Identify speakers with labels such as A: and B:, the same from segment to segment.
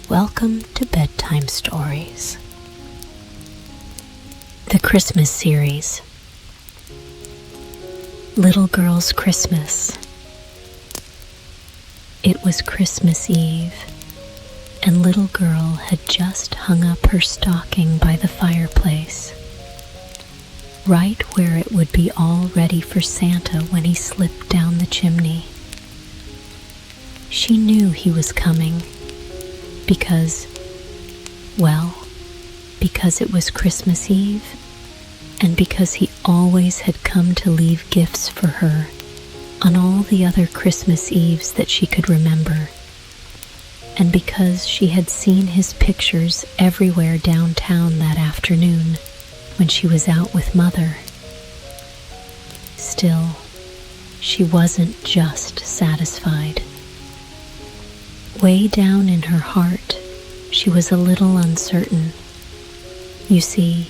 A: Welcome to Bedtime Stories, the Christmas series. Little Girl's Christmas. It was Christmas Eve, and Little Girl had just hung up her stocking by the fireplace, right where it would be all ready for Santa when he slipped down the chimney. She knew he was coming because it was Christmas Eve, and because he always had come to leave gifts for her on all the other Christmas Eves that she could remember, and because she had seen his pictures everywhere downtown that afternoon when she was out with Mother. Still, she wasn't just satisfied. Way down in her heart, she was a little uncertain. You see,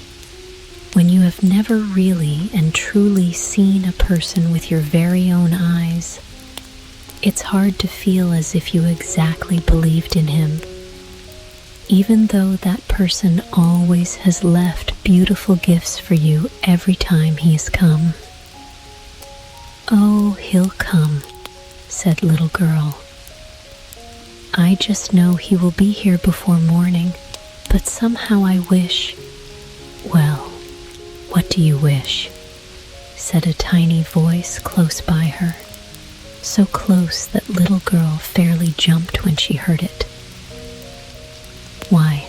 A: when you have never really and truly seen a person with your very own eyes, it's hard to feel as if you exactly believed in him, even though that person always has left beautiful gifts for you every time he has come. "Oh, he'll come," said Little Girl. "I just know he will be here before morning, but somehow I wish—" "Well, what do you wish?" said a tiny voice close by her, so close that Little Girl fairly jumped when she heard it. "Why,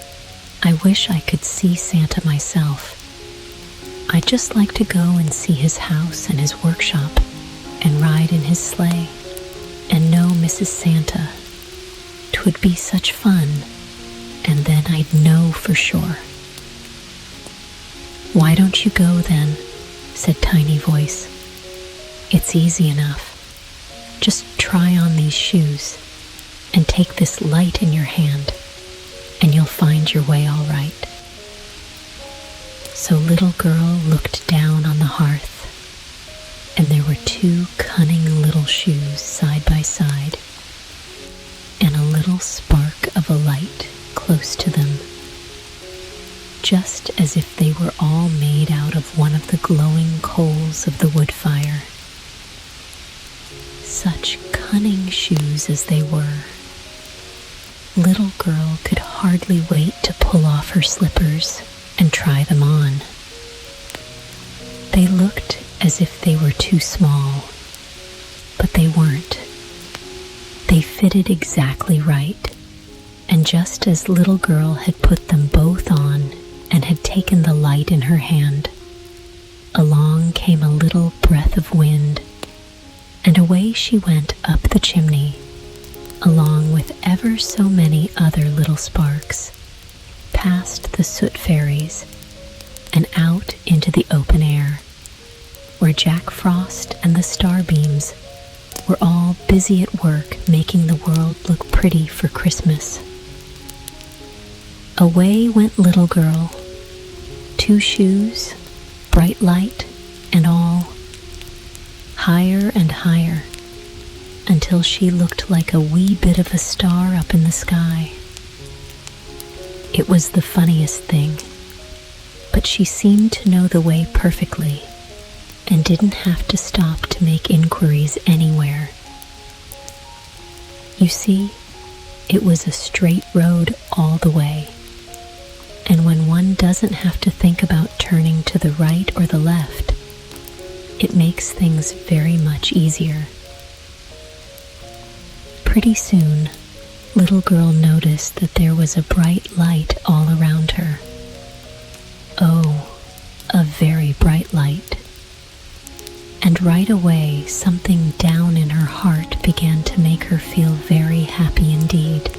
A: I wish I could see Santa myself. I'd just like to go and see his house and his workshop, and ride in his sleigh, and know Mrs. Santa. 'Twould be such fun, and then I'd know for sure." "Why don't you go then?" said Tiny Voice. "It's easy enough. Just try on these shoes, and take this light in your hand, and you'll find your way all right." So Little Girl looked down on the hearth, and there were two cunning little shoes side by side, and a little spark of a light close to them, just as if they were all made out of one of the glowing coals of the wood fire. Such cunning shoes as they were. Little Girl could hardly wait to pull off her slippers and try them on. They looked as if they were too small, but they weren't. They fitted exactly right, and just as Little Girl had put them both on and had taken the light in her hand, along came a little breath of wind, and away she went up the chimney, along with ever so many other little sparks, past the soot fairies, and out into the open air, where Jack Frost and the starbeams were all busy at work making the world look pretty for Christmas. Away went Little Girl, two shoes, bright light, and all, higher and higher, until she looked like a wee bit of a star up in the sky. It was the funniest thing, but she seemed to know the way perfectly, and didn't have to stop to make inquiries anywhere. You see, it was a straight road all the way, and when one doesn't have to think about turning to the right or the left, it makes things very much easier. Pretty soon, Little Girl noticed that there was a bright light all around her. Oh, a very bright light. And right away, something down in her heart began to make her feel very happy indeed.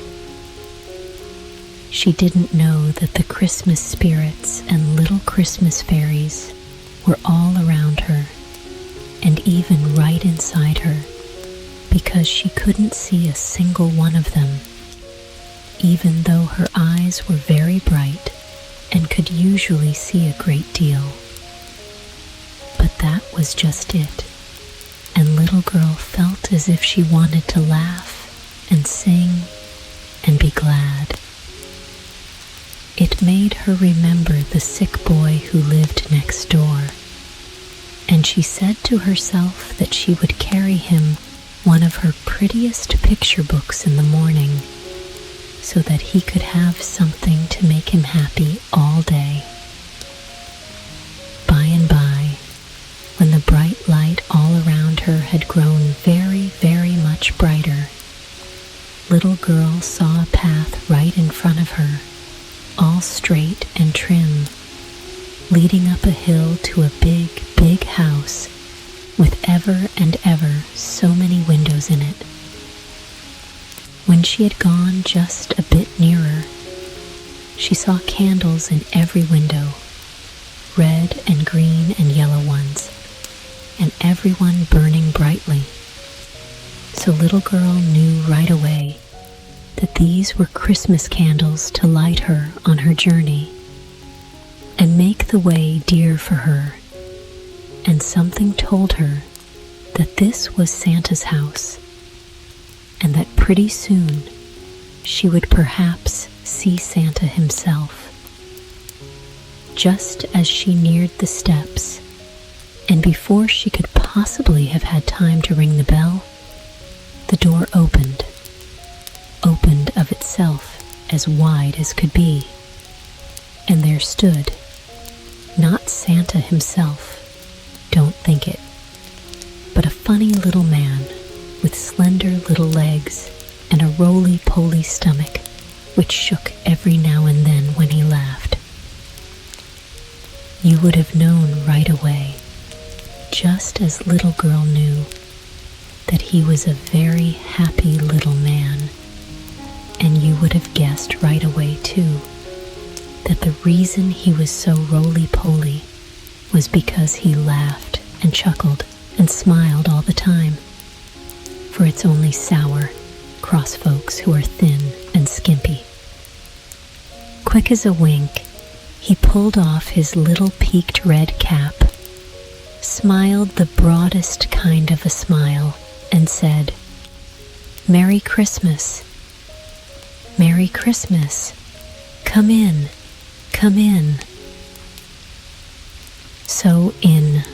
A: She didn't know that the Christmas spirits and little Christmas fairies were all around her, and even right inside her, because she couldn't see a single one of them, even though her eyes were very bright and could usually see a great deal. But that was just it, and Little Girl felt as if she wanted to laugh and sing and be glad it made her remember the sick boy who lived next door, and she said to herself that she would carry him one of her prettiest picture books in the morning so that he could have something to make him happy all day. By and by, when the bright light all around her had grown very, very much brighter, Little Girl saw a path right in front of her, all straight and trim, leading up a hill to a big, big house with ever and ever so many windows in it. When she had gone just a bit nearer, she saw candles in every window, red and green and yellow ones, and everyone burning brightly. So Little Girl knew right away that these were Christmas candles to light her on her journey and make the way dear for her. And something told her that this was Santa's house, and that pretty soon she would perhaps see Santa himself. Just as she neared the steps, and before she could possibly have had time to ring the bell, the door opened of itself as wide as could be, and there stood, not Santa himself, don't think it, but a funny little man with slender little legs and a roly-poly stomach which shook every now and then when he laughed. You would have known right away, just as Little Girl knew, that he was a very happy little man, and you would have guessed right away too that the reason he was so roly-poly was because he laughed and chuckled and smiled all the time. For it's only sour, cross folks who are thin and skimpy. Quick as a wink, he pulled off his little peaked red cap, smiled the broadest kind of a smile, and said, "Merry Christmas, Merry Christmas, come in, come in." So in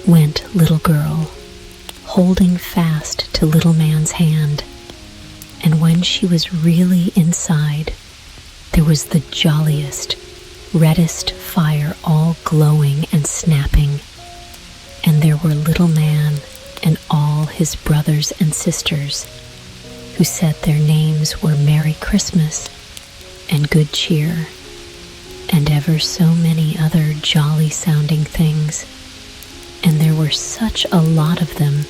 A: went Little Girl, holding fast to Little Man's hand, and when she was really inside, there was the jolliest, reddest fire all glowing and snapping, and there were Little Man and all his brothers and sisters, who said their names were Merry Christmas and Good Cheer, and ever so many other jolly-sounding things, and there were such a lot of them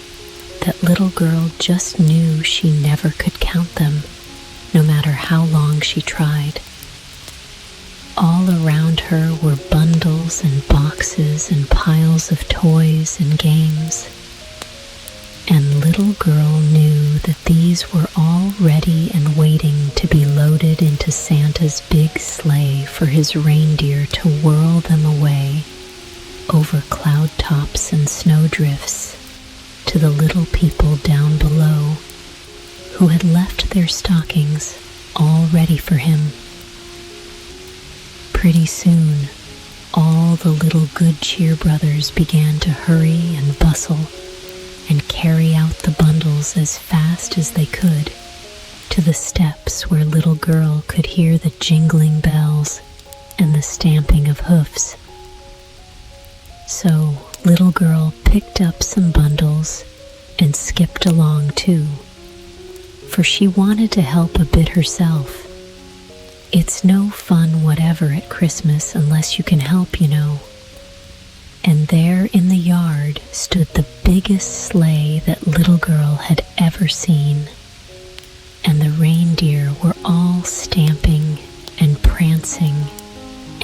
A: that Little Girl just knew she never could count them, no matter how long she tried. All around her were bundles and boxes and piles of toys and games, and Little Girl knew that these were all ready and waiting to be loaded into Santa's big sleigh for his reindeer to whirl them away over cloud tops and snowdrifts to the little people down below who had left their stockings all ready for him. Pretty soon, all the little Good Cheer brothers began to hurry and bustle and carry out the bundles as fast as they could to the steps where Little Girl could hear the jingling bells and the stamping of hoofs. So Little Girl picked up some bundles and skipped along too, for she wanted to help a bit herself. It's no fun whatever at Christmas unless you can help, you know. And there in the yard stood the biggest sleigh that Little Girl had ever seen, and the reindeer were all stamping and prancing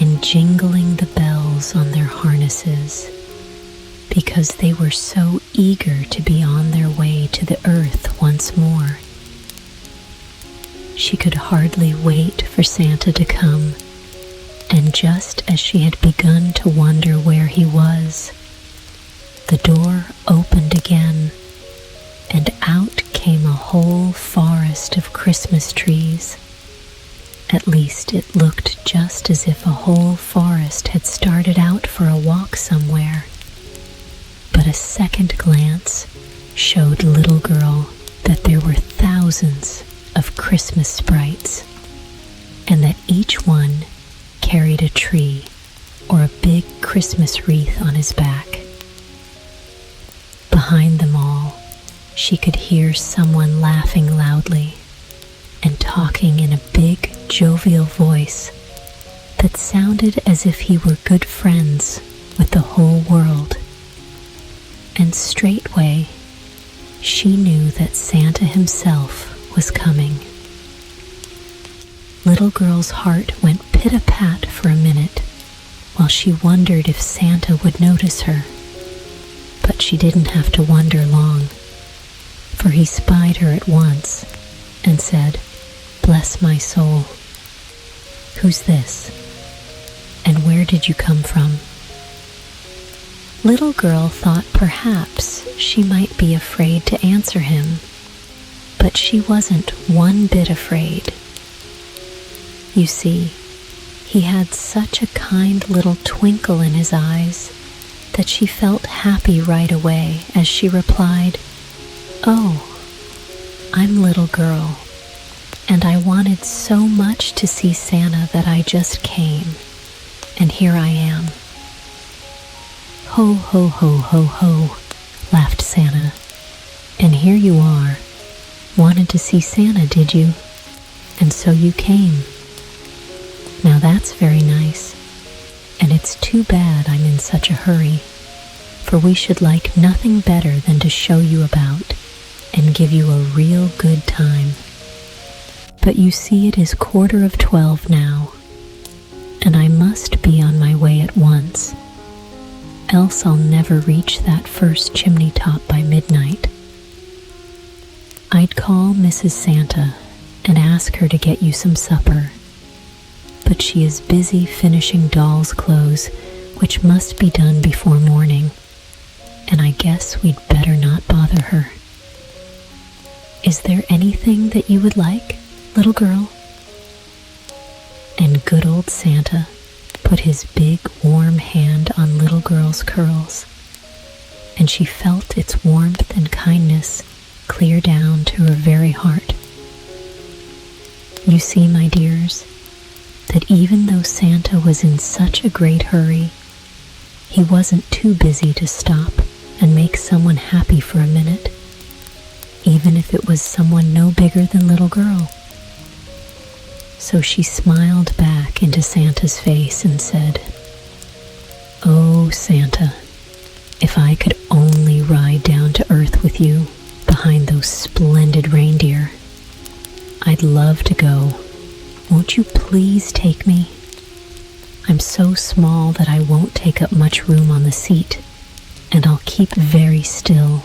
A: and jingling the bells on their harnesses, because they were so eager to be on their way to the earth once more. She could hardly wait for Santa to come, and just as she had begun to wonder where he was, the door opened again, and out came a whole forest of Christmas trees, At least it looked just as if a whole forest had started out for a walk somewhere. But a second glance showed Little Girl that there were thousands of Christmas sprites, and that each one carried a tree or a big Christmas wreath on his back. Behind them all, she could hear someone laughing loudly and talking in a big, jovial voice that sounded as if he were good friends with the whole world. And straightway, she knew that Santa himself was coming. Little Girl's heart went pit-a-pat for a minute while she wondered if Santa would notice her. But she didn't have to wonder long, for he spied her at once and said, "Bless my soul. Who's this? And where did you come from?" Little Girl thought perhaps she might be afraid to answer him, but she wasn't one bit afraid. You see, he had such a kind little twinkle in his eyes that she felt happy right away as she replied, "Oh, I'm Little Girl, and I wanted so much to see Santa that I just came, and here I am." "Ho, ho, ho, ho, ho," laughed Santa. "And here you are. Wanted to see Santa, did you? And so you came. Now that's very nice, and it's too bad I'm in such a hurry, for we should like nothing better than to show you about and give you a real good time. But you see it is 11:15 now, and I must be on my way at once, else I'll never reach that first chimney top by midnight. I'd call Mrs. Santa and ask her to get you some supper, but she is busy finishing doll's clothes, which must be done before morning, and I guess we'd better not bother her. Is there anything that you would like, Little Girl?" And good old Santa put his big warm hand on Little Girl's curls, and she felt its warmth and kindness clear down to her very heart. You see, my dears, that even though Santa was in such a great hurry, he wasn't too busy to stop and make someone happy for a minute, even if it was someone no bigger than Little Girl. So she smiled back into Santa's face and said, "Oh, Santa, if I could only ride down to earth with you behind those splendid reindeer. I'd love to go. Won't you please take me? I'm so small that I won't take up much room on the seat, and I'll keep very still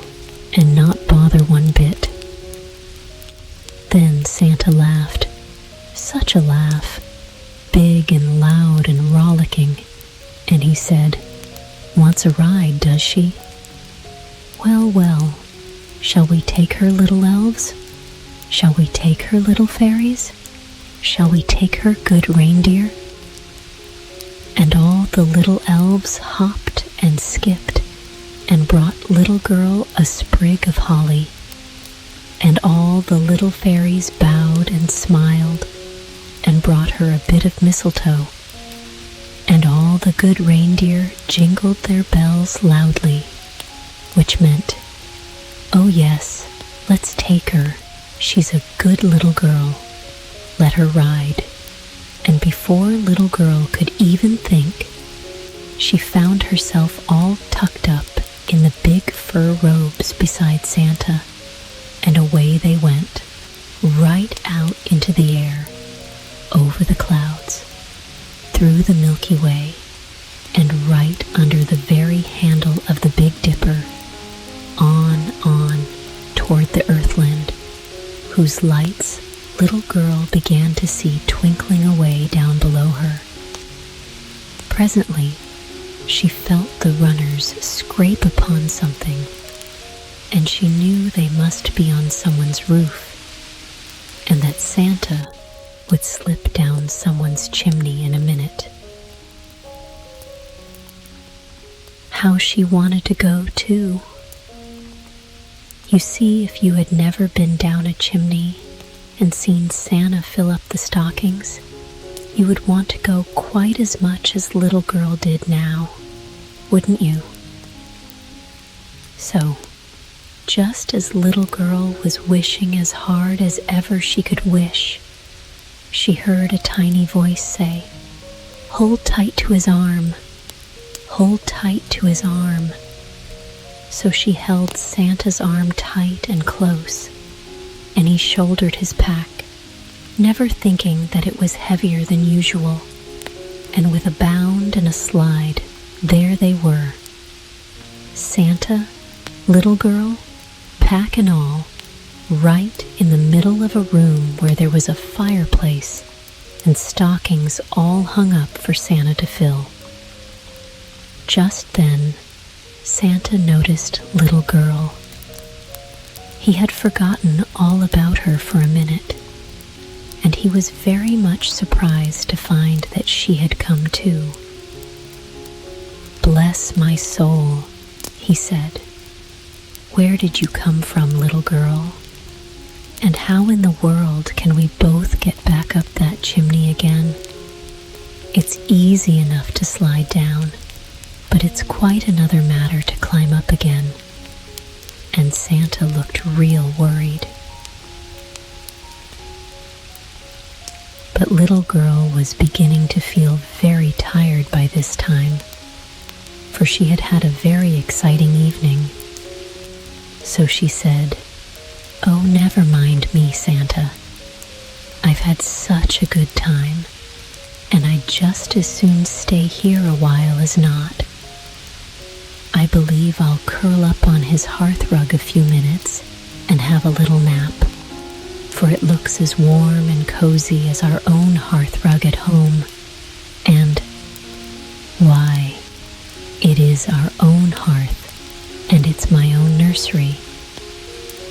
A: and not bother one bit." Then Santa laughed, such a laugh, big and loud and rollicking, and he said, "Wants a ride, does she? Well, well, shall we take her, little elves? Shall we take her, little fairies? Shall we take her, good reindeer?" And all the little elves hopped and skipped and brought Little Girl a sprig of holly, and all the little fairies bowed and smiled and brought her a bit of mistletoe, and all the good reindeer jingled their bells loudly, which meant, "Oh yes, let's take her. She's a good little girl. Let her ride." And before Little Girl could even think, she found herself all tucked up in the big fur robes beside Santa, and away they went, right out into the air, over the clouds, through the Milky Way, and right under the very handle of the Big Dipper, on, toward the Earthland, whose lights Little Girl began to see twinkling away down below her. Presently, she felt the runners scrape upon something, and she knew they must be on someone's roof, and that Santa would slip down someone's chimney in a minute. How she wanted to go too. You see, if you had never been down a chimney and seen Santa fill up the stockings, you would want to go quite as much as little girl did now, wouldn't you? So, just as little girl was wishing as hard as ever she could wish, she heard a tiny voice say, "Hold tight to his arm, hold tight to his arm." So she held Santa's arm tight and close, and he shouldered his pack, never thinking that it was heavier than usual, and with a bound and a slide, there they were. Santa, little girl, pack and all, right in the middle of a room where there was a fireplace and stockings all hung up for Santa to fill. Just then, Santa noticed little girl. He had forgotten all about her for a minute, and he was very much surprised to find that she had come too. "Bless my soul," he said. "Where did you come from, little girl? And how in the world can we both get back up that chimney again? It's easy enough to slide down, but it's quite another matter to climb up again." And Santa looked real worried. But little girl was beginning to feel very tired by this time, for she had had a very exciting evening. So she said, "Oh, never mind me, Santa. I've had such a good time, and I'd just as soon stay here a while as not. I believe I'll curl up on his hearthrug a few minutes and have a little nap, for it looks as warm and cozy as our own hearthrug at home, and, why, it is our own hearth, and it's my own nursery,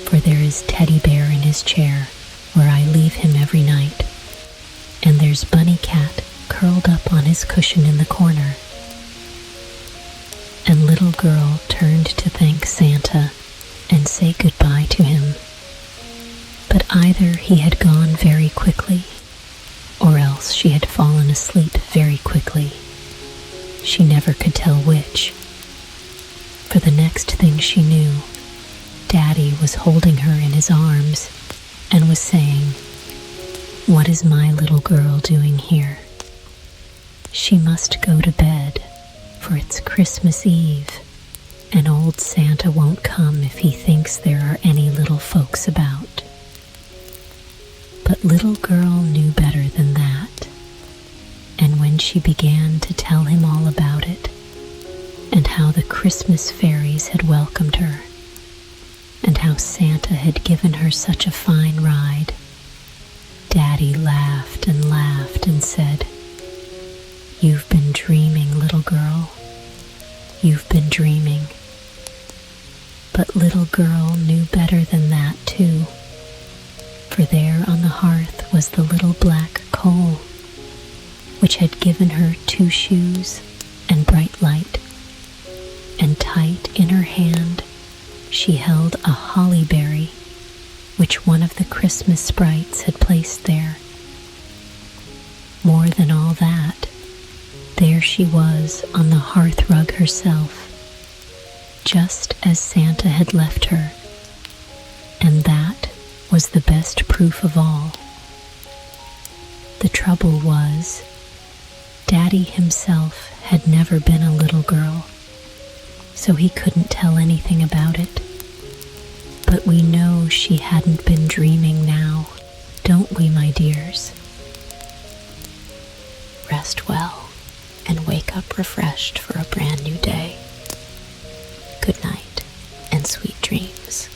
A: for there is Teddy Bear in his chair where I leave him every night, and there's Bunny Cat curled up on his cushion in the corner." And little girl turned to thank Santa and say goodbye to him. But either he had gone very quickly, or else she had fallen asleep very quickly. She never could tell which. For the next thing she knew, Daddy was holding her in his arms and was saying, "What is my little girl doing here? She must go to bed, for it's Christmas Eve, and old Santa won't come if he thinks there are any little folks about." But little girl knew better than that, and when she began to tell him all about it, and how the Christmas fairies had welcomed her, and how Santa had given her such a fine ride, Daddy laughed and said, "You've been dreaming, little girl. You've been dreaming." But little girl knew better than that too, for there on the hearth was the little black coal, which had given her 2 shoes and bright light, and tight in her hand she held a holly berry, which one of the Christmas sprites had placed there. More than all that, there she was on the hearthrug herself, just as Santa had left her, and that was the best proof of all. The trouble was, Daddy himself had never been a little girl, so he couldn't tell anything about it. But we know she hadn't been dreaming now, don't we, my dears? Rest well and wake up refreshed for a brand new day. Good night and sweet dreams.